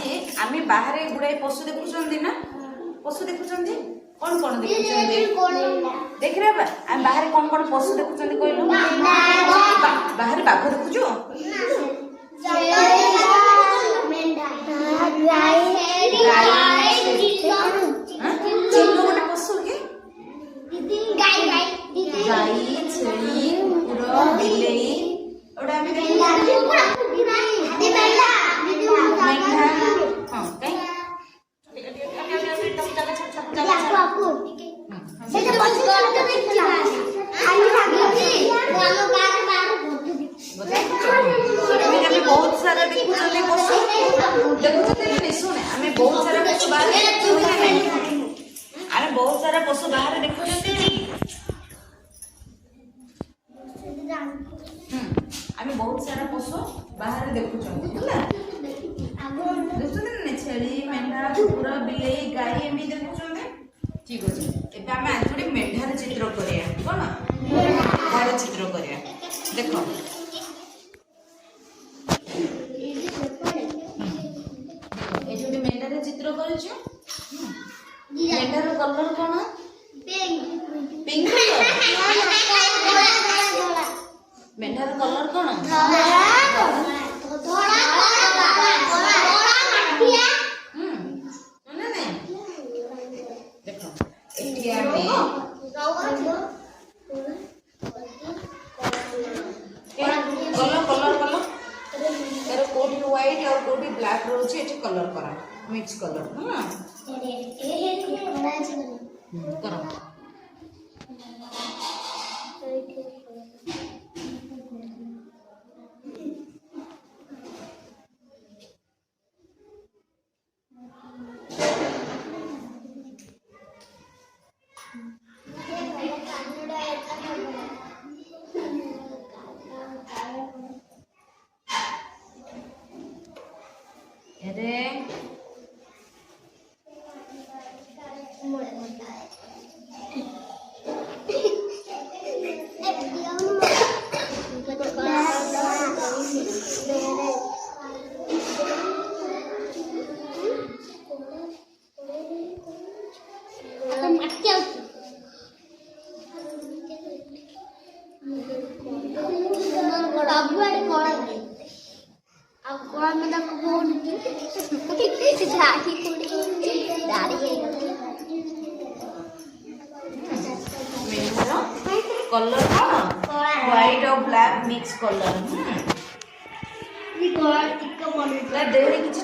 आज आम बाहर गुड़ाई पशु देखुं ना पशु देखुं कौन कौन देखुं देखिए आम बाहर कौन कौन पशु देखुं कहलु बाहर बाघ देखुचु गोटे पशु कि गाई छेली कुकुर बिलेई ओटा आम बहुत सारा देखुं पशु देखुं शुणे आम बहुत सारा पशु बाहर आम बहुत सारा पशु बाहर देखुं आम बहुत सारा पशु बाहर देखुं छेली मेढ़ा कुकुर बिलेई गाई एम देखुं ठीक अच्छे एवं आम आज गोटे मेढ़ार चित्र करिया कौन मेढ़ार चित्र करिया देख ये मेढ़ार चित्र कर मेढ़ार कलर कौन पिंक मेढ़ार कलर कौन व्हाइट और कोटी ब्लैक रोचे एठी कलर करा मिक्स कलर हां करा अरे कलर व्हाइट और ब्लैक मिक्स कलर देहरे किसी